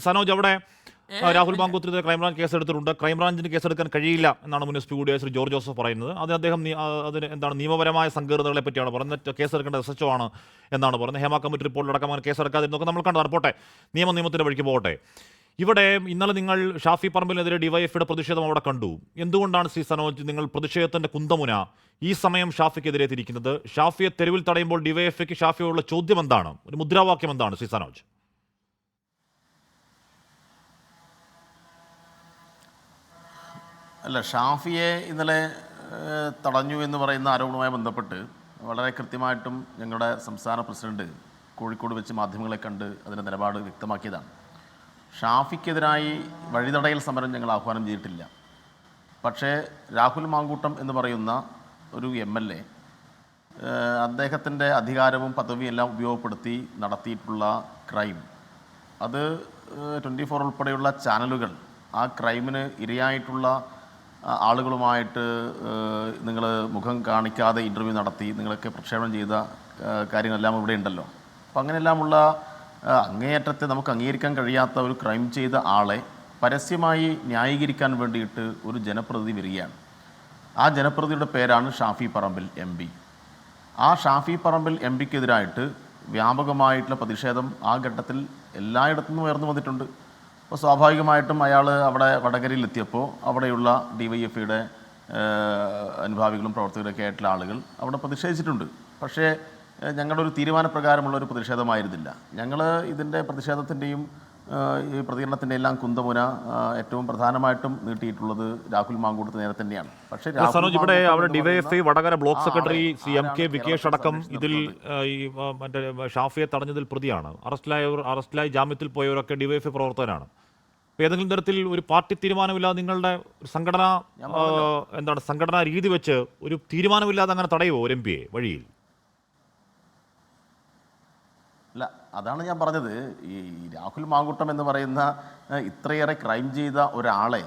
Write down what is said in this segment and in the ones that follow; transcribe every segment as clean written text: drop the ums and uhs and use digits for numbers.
സനോജ്, അവിടെ രാഹുൽ മാങ്കൂട്ടത്തിനെതിരെ ക്രൈംബ്രാഞ്ച് കേസെടുത്തിട്ടുണ്ട്. ക്രൈംബ്രാഞ്ചിന് കേസെടുക്കാൻ കഴിയില്ല എന്നാണ് മുൻ SP കൂടിയായ ശ്രീ ജോർജ് ജോസഫ് പറയുന്നത്. അത് അദ്ദേഹം അതിന് എന്താണ് നിയമപരമായ സങ്കീർണതകളെ പറ്റിയാണ് പറയുന്നത്. കേസെടുക്കേണ്ട SHO ആണ് എന്നാണ് പറയുന്നത്. ഹേമ കമ്മിറ്റി റിപ്പോർട്ടിലടക്കം അങ്ങനെ കേസെടുക്കാതിരുന്നൊക്കെ നമ്മൾ കണ്ടതാണ്. പോട്ടെ, നിയമത്തിന്റെ വഴിക്ക് പോകട്ടെ. ഇവിടെ ഇന്നലെ നിങ്ങൾ ഷാഫി പറമ്പിലിനെതിരെ ഡിവൈഎഫ്ഐയുടെ പ്രതിഷേധം അവിടെ കണ്ടു. എന്തുകൊണ്ടാണ് ശ്രീ സനോജ് നിങ്ങൾ പ്രതിഷേധത്തിന്റെ കുന്തമുന ഈ സമയം ഷാഫിക്കെതിരെ തിരിക്കുന്നത്? ഷാഫിയെ തെരുവിൽ തടയുമ്പോൾ ഡിവൈഎഫ്ഐക്ക് ഷാഫിയോടുള്ള ചോദ്യം എന്താണ്? ഒരു മുദ്രാവാക്യം എന്താണ് ശ്രീ സനോജ്? അല്ല, ഷാഫിയെ ഇന്നലെ തടഞ്ഞു എന്ന് പറയുന്ന ആരോപണവുമായി ബന്ധപ്പെട്ട് വളരെ കൃത്യമായിട്ടും ഞങ്ങളുടെ സംസ്ഥാന പ്രസിഡന്റ് കോഴിക്കോട് വെച്ച് മാധ്യമങ്ങളെ കണ്ട് അതിൻ്റെ നിലപാട് വ്യക്തമാക്കിയതാണ്. ഷാഫിക്കെതിരായി വഴിതടയൽ സമരം ഞങ്ങൾ ആഹ്വാനം ചെയ്തിട്ടില്ല. പക്ഷേ രാഹുൽ മാങ്കൂട്ടം എന്ന് പറയുന്ന ഒരു MLA അദ്ദേഹത്തിൻ്റെ അധികാരവും പദവിയും എല്ലാം ഉപയോഗപ്പെടുത്തി നടത്തിയിട്ടുള്ള ക്രൈം, അത് 24 ഉൾപ്പെടെയുള്ള ചാനലുകൾ ആ ക്രൈമിന് ഇരയായിട്ടുള്ള ആളുകളുമായിട്ട് നിങ്ങൾ മുഖം കാണിക്കാതെ ഇൻ്റർവ്യൂ നടത്തി നിങ്ങളൊക്കെ പ്രക്ഷേപണം ചെയ്ത കാര്യങ്ങളെല്ലാം ഇവിടെ ഉണ്ടല്ലോ. അപ്പം അങ്ങനെയെല്ലാമുള്ള അങ്ങേയറ്റത്തെ നമുക്ക് അംഗീകരിക്കാൻ കഴിയാത്ത ഒരു ക്രൈം ചെയ്ത ആളെ പരസ്യമായി ന്യായീകരിക്കാൻ വേണ്ടിയിട്ട് ഒരു ജനപ്രതിനിധി വരികയാണ്. ആ ജനപ്രതിനിധിയുടെ പേരാണ് ഷാഫി പറമ്പിൽ MP. ആ ഷാഫി പറമ്പിൽ MPക്കെതിരായിട്ട് വ്യാപകമായിട്ടുള്ള പ്രതിഷേധം ആ ഘട്ടത്തിൽ എല്ലായിടത്തുനിന്നും ഉയർന്നു വന്നിട്ടുണ്ട്. അപ്പോൾ സ്വാഭാവികമായിട്ടും അയാൾ അവിടെ വടകരയിലെത്തിയപ്പോൾ അവിടെയുള്ള DYFIയുടെ അനുഭാവികളും പ്രവർത്തകരൊക്കെ ആയിട്ടുള്ള ആളുകൾ അവിടെ പ്രതിഷേധിച്ചിട്ടുണ്ട്. പക്ഷേ ഞങ്ങളുടെ ഒരു തീരുമാനപ്രകാരമുള്ള ഒരു പ്രതിഷേധമായിരുന്നില്ല. ഞങ്ങൾ ഇതിൻ്റെ പ്രതിഷേധത്തിൻ്റെയും ഈ പ്രതികരണത്തിൻ്റെ എല്ലാം കുന്തമുന ഏറ്റവും പ്രധാനമായിട്ടും നീട്ടിയിട്ടുള്ളത് രാഹുൽ മാങ്കൂട്ടത്ത് നേരെ തന്നെയാണ്. പക്ഷേ സനോജ്, ഇവിടെ അവിടെ DYFI Vadakara block secretary CMK Vikesh അടക്കം ഇതിൽ ഈ മറ്റേ ഷാഫിയെ തടഞ്ഞതിൽ പ്രതിയാണ്. അറസ്റ്റിലായി ജാമ്യത്തിൽ പോയവരൊക്കെ DYFI പ്രവർത്തകരാണ്. ഏതെങ്കിലും തരത്തിൽ ഒരു പാർട്ടി തീരുമാനമില്ലാതെ നിങ്ങളുടെ സംഘടനാ രീതി വെച്ച് ഒരു തീരുമാനമില്ലാതെ അങ്ങനെ തടയുമോ ഒരു MP യെ വഴിയിൽ? അല്ല, അതാണ് ഞാൻ പറഞ്ഞത്. ഈ രാഹുൽ മാങ്കൂട്ടം എന്ന് പറയുന്ന ഇത്രയേറെ ക്രൈം ചെയ്ത ഒരാളെ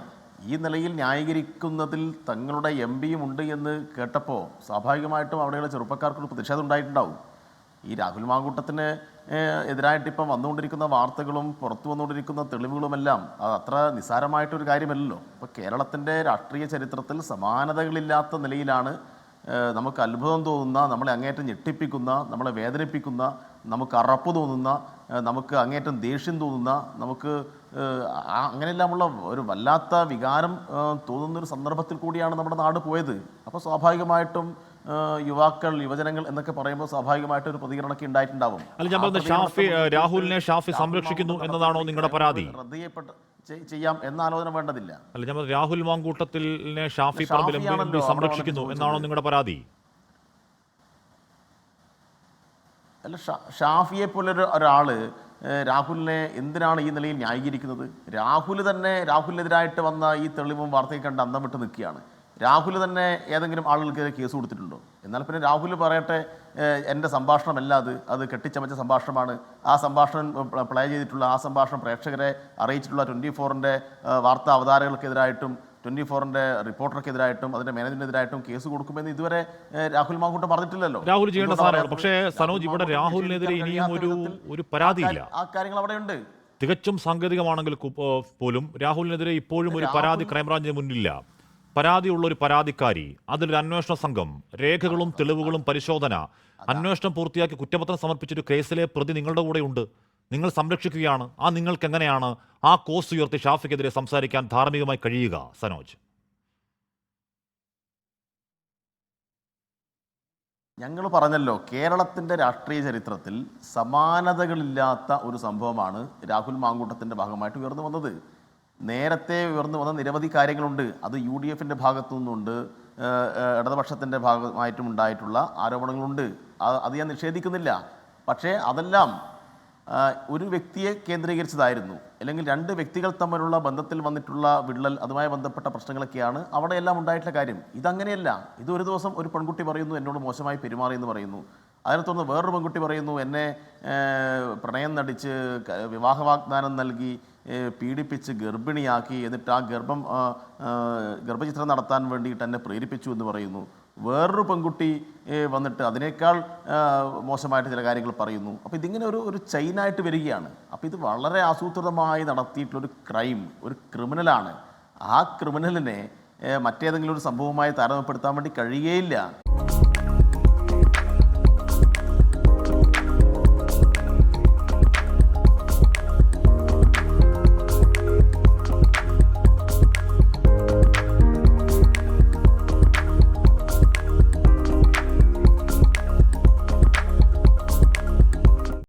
ഈ നിലയിൽ ന്യായീകരിക്കുന്നതിൽ തങ്ങളുടെ MPയും ഉണ്ട് എന്ന് കേട്ടപ്പോൾ സ്വാഭാവികമായിട്ടും അവിടെയുള്ള ചെറുപ്പക്കാർക്കൊരു പ്രതിഷേധം ഉണ്ടായിട്ടുണ്ടാവും. ഈ രാഹുൽ മാങ്കൂട്ടത്തിന് എതിരായിട്ട് ഇപ്പം വന്നുകൊണ്ടിരിക്കുന്ന വാർത്തകളും പുറത്തു വന്നുകൊണ്ടിരിക്കുന്ന തെളിവുകളുമെല്ലാം അത് അത്ര നിസ്സാരമായിട്ടൊരു കാര്യമല്ലല്ലോ. ഇപ്പോൾ കേരളത്തിൻ്റെ രാഷ്ട്രീയ ചരിത്രത്തിൽ സമാനതകളില്ലാത്ത നിലയിലാണ് നമുക്ക് അത്ഭുതം തോന്നുന്ന, നമ്മളെ അങ്ങേയറ്റം ഞെട്ടിപ്പിക്കുന്ന, നമ്മളെ വേദനിപ്പിക്കുന്ന, നമുക്ക് അറപ്പ് തോന്നുന്ന, നമുക്ക് അങ്ങേയറ്റം ദേഷ്യം തോന്നുന്ന, നമുക്ക് അങ്ങനെയെല്ലാമുള്ള ഒരു വല്ലാത്ത വികാരം തോന്നുന്നൊരു സന്ദർഭത്തിൽ കൂടിയാണ് നമ്മുടെ നാട് പോയത്. അപ്പോൾ സ്വാഭാവികമായിട്ടും യുവാക്കൾ, യുവജനങ്ങൾ എന്നൊക്കെ പറയുമ്പോൾ സ്വാഭാവികമായിട്ട് ഒരു പ്രതികരണമൊക്കെ ഉണ്ടായിട്ടുണ്ടാവും. അല്ല, ഞാൻ പറഞ്ഞത് രാഹുലിനെ ഷാഫി സംരക്ഷിക്കുന്നു എന്നതാണോ നിങ്ങളുടെ പരാതി? ചെയ്യാം എന്ന ആലോചന വേണ്ടതില്ല. അല്ല, ഞാൻ രാഹുൽ മാങ്കൂട്ടത്തിനെ ഷാഫി പറമ്പിൽ MP സംരക്ഷിക്കുന്നു എന്നാണോ നിങ്ങളുടെ പരാതി? അല്ല, ഷാഫിയെ പോലൊരു ഒരാള് രാഹുലിനെ എന്തിനാണ് ഈ നിലയിൽ ന്യായീകരിക്കുന്നത്? രാഹുൽ തന്നെ രാഹുലിനെതിരായിട്ട് വന്ന ഈ തെളിവും വാർത്തയും കണ്ട് അന്തം വിട്ട് നിൽക്കുകയാണ്. രാഹുൽ തന്നെ ഏതെങ്കിലും ആളുകൾക്കെതിരെ കേസ് കൊടുത്തിട്ടുണ്ടോ? എന്നാൽ പിന്നെ രാഹുൽ പറയട്ടെ, എൻ്റെ സംഭാഷണമല്ല അത് കെട്ടിച്ചമച്ച സംഭാഷണമാണ്. ആ സംഭാഷണം പ്ലേ ചെയ്തിട്ടുള്ള ആ സംഭാഷണം പ്രേക്ഷകരെ അറിയിച്ചിട്ടുള്ള 24ൻ്റെ വാർത്താ അവതാരകർക്കെതിരായിട്ടും 24ൻ്റെ റിപ്പോർട്ടർക്കെതിരായിട്ടും അതിൻ്റെ മാനേജ്മെന്റിനെതിരായിട്ടും കേസ് കൊടുക്കുമെന്ന് ഇതുവരെ രാഹുൽ മാങ്കൂട്ടം പറഞ്ഞിട്ടില്ലല്ലോ. രാഹുൽ ചെയ്യേണ്ട സാധനമാണ്. പക്ഷേ സനോജ്, ഇവിടെ രാഹുലിനെതിരെ ഇനിയും ഒരു പരാതിയില്ല. ആ കാര്യങ്ങൾ അവിടെ ഉണ്ട്. തികച്ചും സാങ്കേതികമാണെങ്കിൽ പോലും രാഹുലിനെതിരെ ഇപ്പോഴും ഒരു പരാതി ക്രൈംബ്രാഞ്ചിന് മുന്നിലില്ല. പരാതിയുള്ള ഒരു പരാതിക്കാരി, അതിലൊരു അന്വേഷണ സംഘം, രേഖകളും തെളിവുകളും പരിശോധന, അന്വേഷണം പൂർത്തിയാക്കി കുറ്റപത്രം സമർപ്പിച്ചൊരു കേസിലെ പ്രതി നിങ്ങളുടെ കൂടെ ഉണ്ട്. നിങ്ങൾ സംരക്ഷിക്കുകയാണ്. നിങ്ങൾക്ക് എങ്ങനെയാണ് ആ കോസ് ഉയർത്തി ഷാഫിക്കെതിരെ സംസാരിക്കാൻ ധാർമ്മികമായി കഴിയുക സനോജ്? ഞങ്ങൾ പറഞ്ഞല്ലോ, കേരളത്തിൻ്റെ രാഷ്ട്രീയ ചരിത്രത്തിൽ സമാനതകളില്ലാത്ത ഒരു സംഭവമാണ് രാഹുൽ മാങ്കൂട്ടത്തിൻ്റെ ഭാഗമായിട്ട് ഉയർന്നു വന്നത്. നേരത്തെ ഉയർന്നു വന്ന നിരവധി കാര്യങ്ങളുണ്ട്. അത് UDFൻ്റെ ഭാഗത്തു നിന്നുണ്ട്, ഇടതുപക്ഷത്തിൻ്റെ ഭാഗമായിട്ടും ഉണ്ടായിട്ടുള്ള ആരോപണങ്ങളുണ്ട്. അത് ഞാൻ നിഷേധിക്കുന്നില്ല. പക്ഷേ അതെല്ലാം ഒരു വ്യക്തിയെ കേന്ദ്രീകരിച്ചതായിരുന്നു, അല്ലെങ്കിൽ രണ്ട് വ്യക്തികൾ തമ്മിലുള്ള ബന്ധത്തിൽ വന്നിട്ടുള്ള വിള്ളൽ, അതുമായി ബന്ധപ്പെട്ട പ്രശ്നങ്ങളൊക്കെയാണ് അവിടെയെല്ലാം ഉണ്ടായിട്ടുള്ള കാര്യം. ഇതങ്ങനെയല്ല. ഇതൊരു ദിവസം ഒരു പെൺകുട്ടി പറയുന്നു എന്നോട് മോശമായി പെരുമാറിയെന്ന് പറയുന്നു. അതിനെ തുടർന്ന് വേറൊരു പെൺകുട്ടി പറയുന്നു എന്നെ പ്രണയം നടിച്ച് വിവാഹ വാഗ്ദാനം നൽകി പീഡിപ്പിച്ച് ഗർഭിണിയാക്കി, എന്നിട്ട് ആ ഗർഭചിത്രം നടത്താൻ വേണ്ടിയിട്ട് എന്നെ പ്രേരിപ്പിച്ചു എന്ന് പറയുന്നു. വേറൊരു പെൺകുട്ടി വന്നിട്ട് അതിനേക്കാൾ മോശമായിട്ട് ചില കാര്യങ്ങൾ പറയുന്നു. അപ്പോൾ ഇതിങ്ങനെ ഒരു ചെയിനായിട്ട് വരികയാണ്. അപ്പോൾ ഇത് വളരെ ആസൂത്രിതമായി നടത്തിയിട്ടുള്ളൊരു ക്രൈം, ഒരു ക്രിമിനലാണ്. ആ ക്രിമിനലിനെ മറ്റേതെങ്കിലും ഒരു സംഭവമായി താരതമ്യപ്പെടുത്താൻ വേണ്ടി കഴിയുകയില്ല.